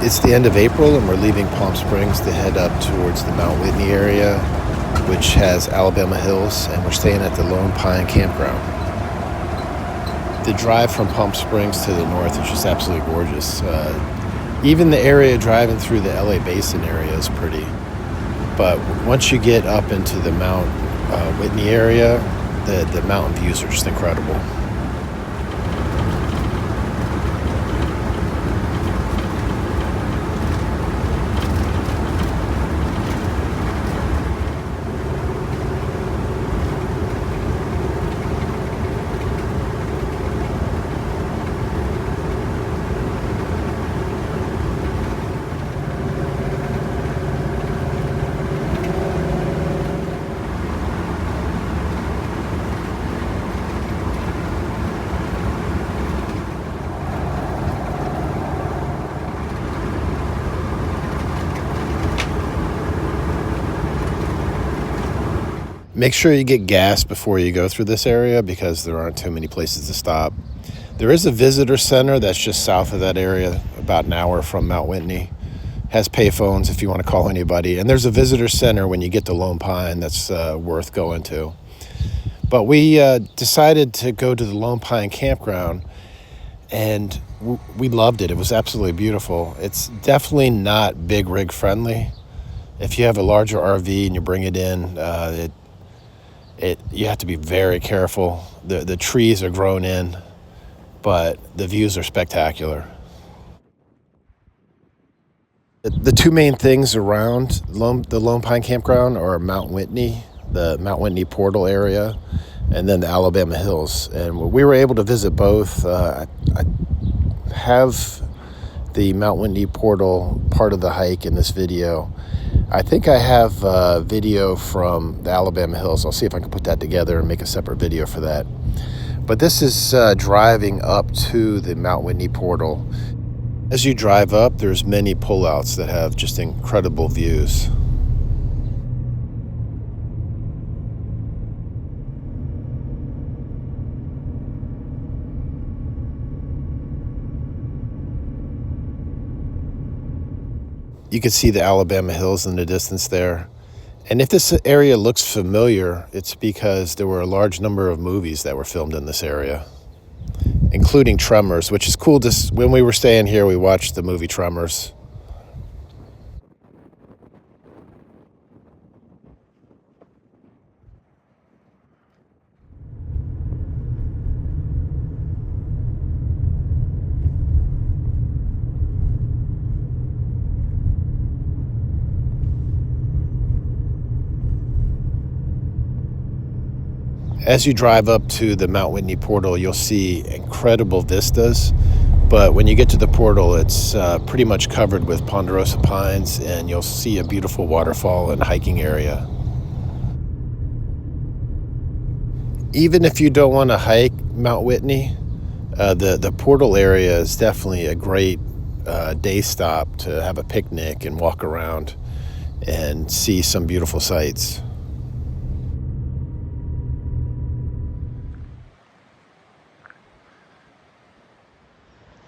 It's the end of April and we're leaving Palm Springs to head up towards the Mount Whitney area, which has Alabama Hills, and we're staying at the Lone Pine Campground. The drive from Palm Springs to the north is just absolutely gorgeous. Even the area driving through the LA Basin area is pretty. But once you get up into the Mount Whitney area, the mountain views are just incredible. Make sure you get gas before you go through this area because there aren't too many places to stop. There is a visitor center that's just south of that area, about an hour from Mount Whitney. Has payphones if you want to call anybody. And there's a visitor center when you get to Lone Pine that's worth going to. But we decided to go to the Lone Pine Campground, and we loved it. It was absolutely beautiful. It's definitely not big rig friendly. If you have a larger RV and you bring it in, you have to be very careful. The trees are grown in, but the views are spectacular. The two main things around the Lone Pine Campground are Mount Whitney, the Mount Whitney portal area, and then the Alabama Hills. And we were able to visit both. I have the Mount Whitney portal part of the hike in this video. I think I have a video from the Alabama Hills. I'll see if I can put that together and make a separate video for that. But this is driving up to the Mount Whitney portal. As you drive up, there's many pullouts that have just incredible views. You can see the Alabama Hills in the distance there. And if this area looks familiar, it's because there were a large number of movies that were filmed in this area, including Tremors, which is cool. When we were staying here, we watched the movie Tremors. As you drive up to the Mount Whitney portal, you'll see incredible vistas. But when you get to the portal, it's pretty much covered with ponderosa pines, and you'll see a beautiful waterfall and hiking area. Even if you don't want to hike Mount Whitney, the portal area is definitely a great day stop to have a picnic and walk around and see some beautiful sights.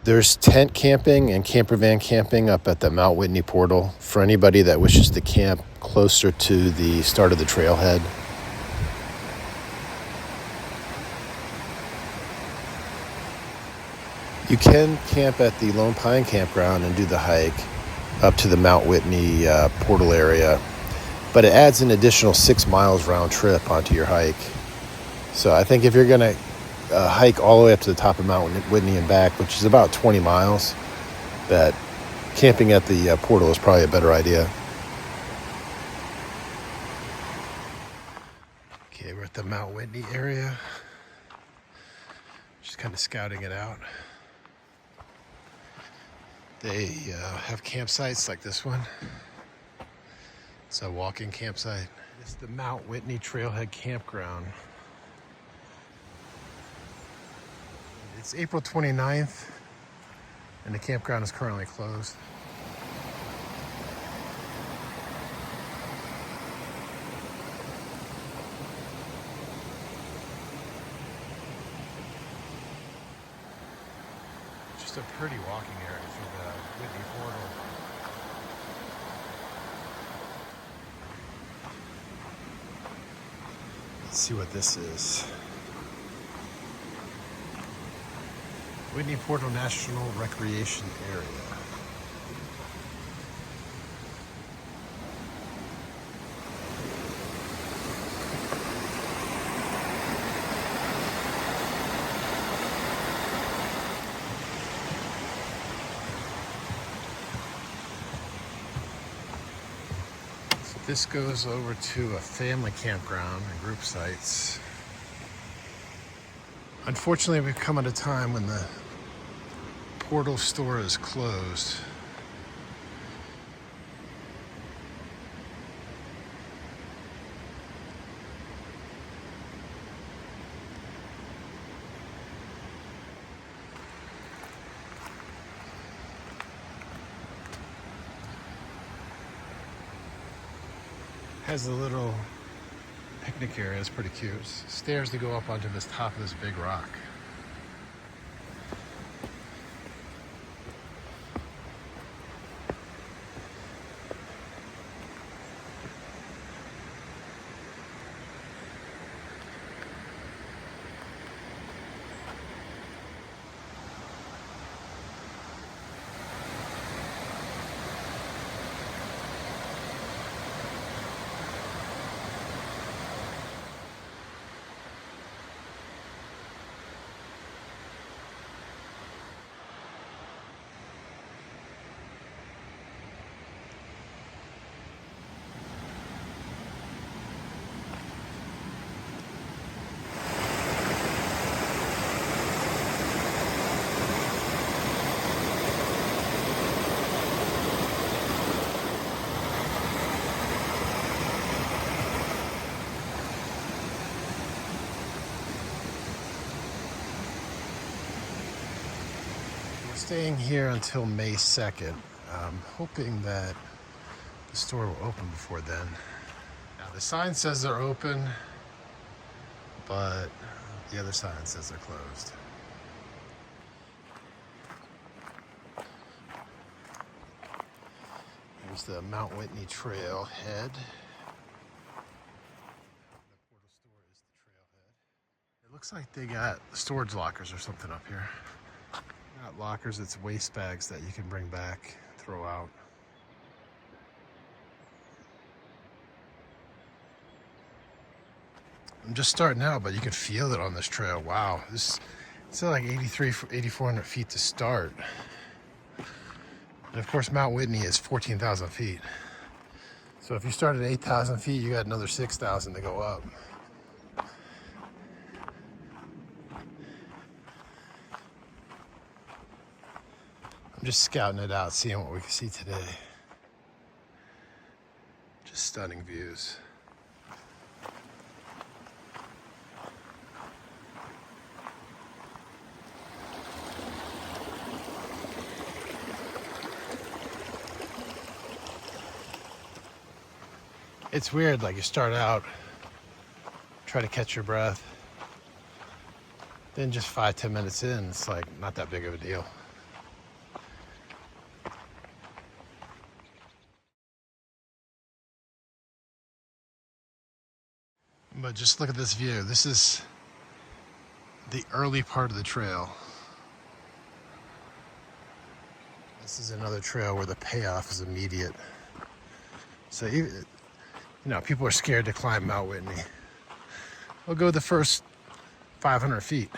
There's tent camping and camper van camping up at the Mount Whitney portal for anybody that wishes to camp closer to the start of the trailhead. You can camp at the Lone Pine Campground and do the hike up to the Mount Whitney portal area, but it adds an additional 6 miles round trip onto your hike. So I think if you're going to hike all the way up to the top of Mount Whitney and back, which is about 20 miles, that camping at the portal is probably a better idea. Okay, we're at the Mount Whitney area. Just kind of scouting it out. They have campsites like this one. It's a walking campsite. It's the Mount Whitney Trailhead Campground. It's April 29th, and the campground is currently closed. Just a pretty walking area for the Whitney portal. Let's see what this is. Whitney Portal National Recreation Area. This goes over to a family campground and group sites. Unfortunately, we've come at a time when the Portal store is closed. Has a little picnic area. It's pretty cute. Stairs to go up onto this top of this big rock. Staying here until May 2nd. I'm hoping that the store will open before then. Now the sign says they're open, but the other sign says they're closed. Here's the Mount Whitney Trailhead. The Portal store is the trailhead. It looks like they got storage lockers or something up here. Not lockers, it's waste bags that you can bring back, throw out. I'm just starting out, but you can feel it on this trail. Wow, it's like 8,400 feet to start. And of course, Mount Whitney is 14,000 feet. So if you start at 8,000 feet, you got another 6,000 to go up. I'm just scouting it out, seeing what we can see today. Just stunning views. It's weird, like you start out, try to catch your breath, then just 5-10 minutes in, it's like not that big of a deal. But just look at this view. This is the early part of the trail. This is another trail where the payoff is immediate. So you know, people are scared to climb Mount Whitney. We'll go the first 500 feet.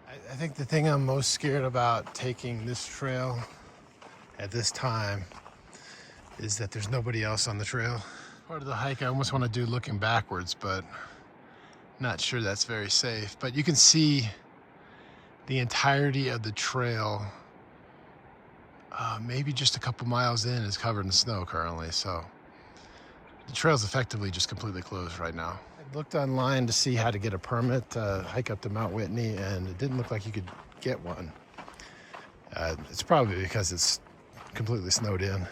I think the thing I'm most scared about taking this trail at this time is that there's nobody else on the trail. Part of the hike I almost want to do looking backwards, but not sure that's very safe. But you can see the entirety of the trail, maybe just a couple miles in, is covered in snow currently. So the trail's effectively just completely closed right now. I looked online to see how to get a permit to hike up to Mount Whitney, and it didn't look like you could get one. It's probably because it's completely snowed in.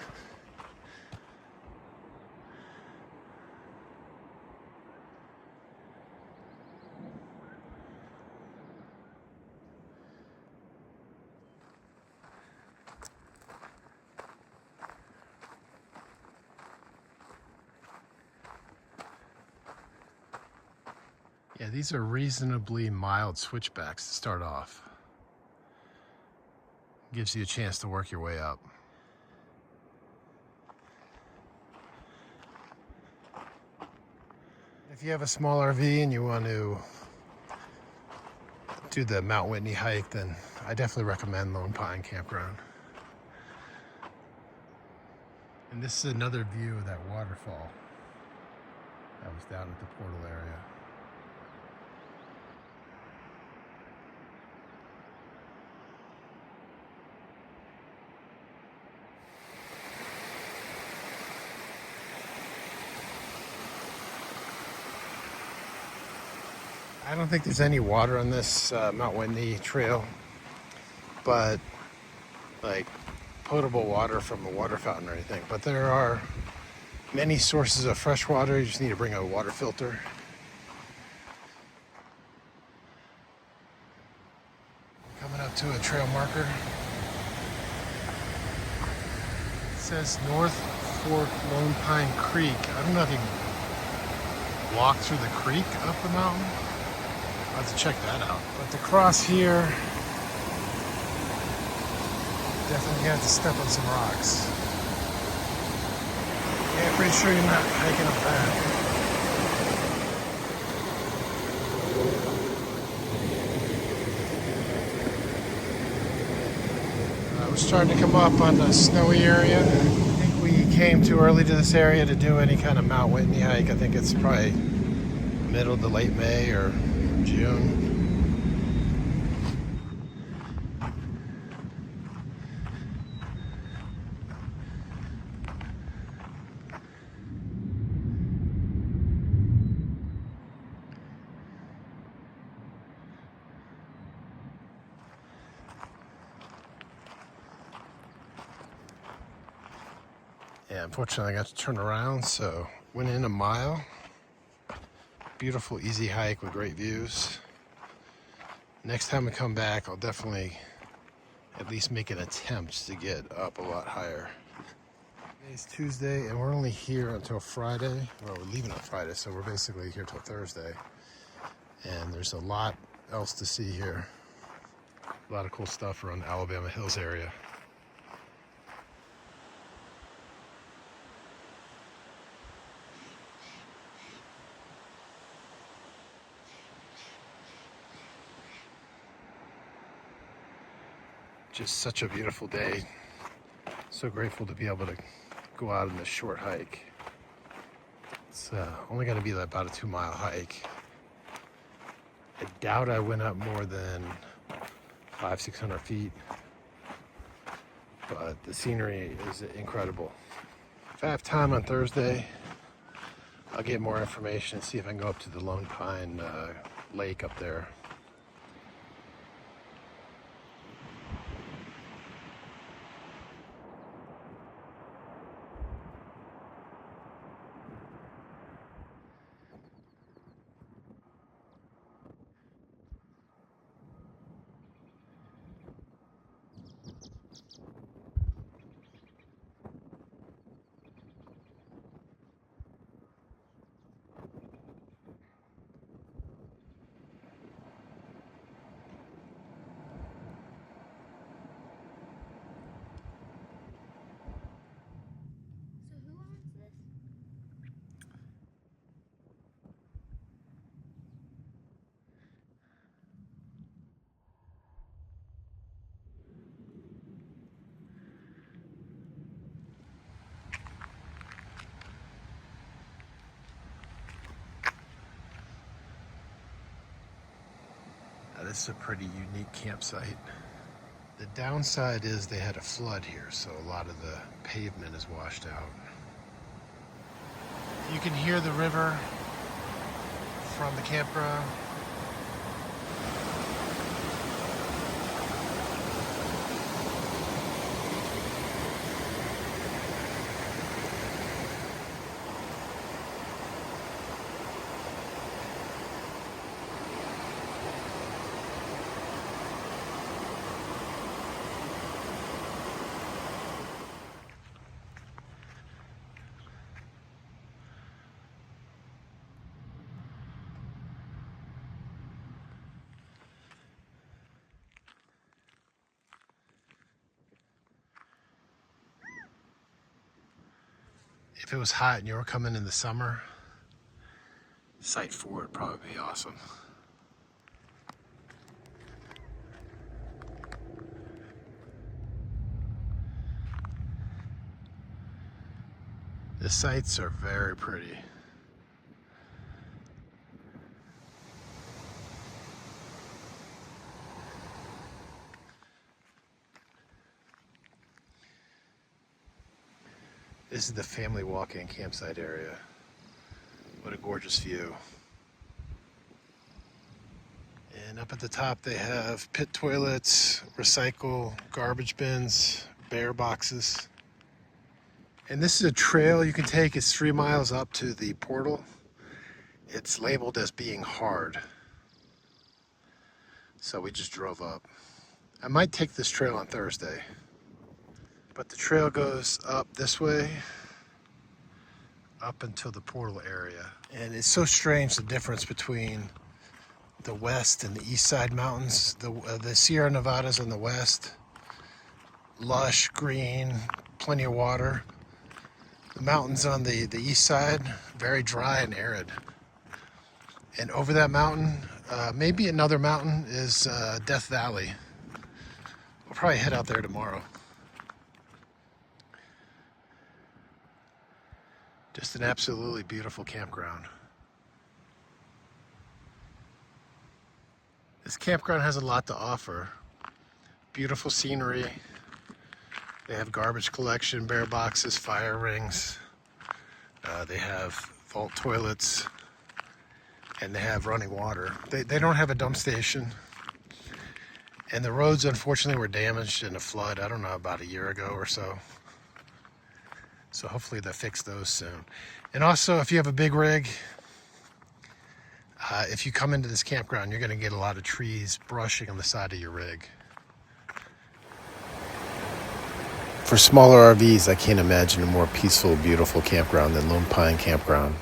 Yeah, these are reasonably mild switchbacks to start off. Gives you a chance to work your way up. If you have a small RV and you want to do the Mount Whitney hike, then I definitely recommend Lone Pine Campground. And this is another view of that waterfall that was down at the portal area. I don't think there's any water on this Mount Whitney trail, but like potable water from a water fountain or anything. But there are many sources of fresh water. You just need to bring a water filter. Coming up to a trail marker. It says North Fork Lone Pine Creek. I don't know if you can walk through the creek up the mountain. I'll have to check that out. But to cross here, definitely gonna have to step on some rocks. Yeah, pretty sure you're not hiking up that. We're starting to come up on the snowy area. I think we came too early to this area to do any kind of Mount Whitney hike. I think it's probably middle to late May or June. Yeah, unfortunately I got to turn around, so went in a mile. Beautiful, easy hike with great views. Next time we come back, I'll definitely at least make an attempt to get up a lot higher. Today's Tuesday, and we're only here until Friday. Well, we're leaving on Friday, so we're basically here till Thursday. And there's a lot else to see here. A lot of cool stuff around the Alabama Hills area. Just such a beautiful day. So grateful to be able to go out on this short hike. It's only going to be about a 2-mile hike. I doubt I went up more than 500-600 feet, but the scenery is incredible. If I have time on Thursday, I'll get more information and see if I can go up to the Lone Pine Lake up there. This is a pretty unique campsite. The downside is they had a flood here, so a lot of the pavement is washed out. You can hear the river from the campground. If it was hot and you were coming in the summer, Site 4 would probably be awesome. The sites are very pretty. This is the family walk-in campsite area. What a gorgeous view. And up at the top they have pit toilets, recycle, garbage bins, bear boxes. And this is a trail you can take. It's 3 miles up to the portal. It's labeled as being hard. So we just drove up. I might take this trail on Thursday. But the trail goes up this way, up until the portal area. And it's so strange the difference between the west and the east side mountains. The Sierra Nevadas on the west, lush, green, plenty of water. The mountains on the east side, very dry and arid. And over that mountain, maybe another mountain, is Death Valley. We'll probably head out there tomorrow. Just an absolutely beautiful campground. This campground has a lot to offer. Beautiful scenery. They have garbage collection, bear boxes, fire rings. They have vault toilets. And they have running water. They don't have a dump station. And the roads, unfortunately, were damaged in a flood, I don't know, about a year ago or so. So hopefully they'll fix those soon. And also, if you have a big rig, if you come into this campground, you're going to get a lot of trees brushing on the side of your rig. For smaller RVs, I can't imagine a more peaceful, beautiful campground than Lone Pine Campground.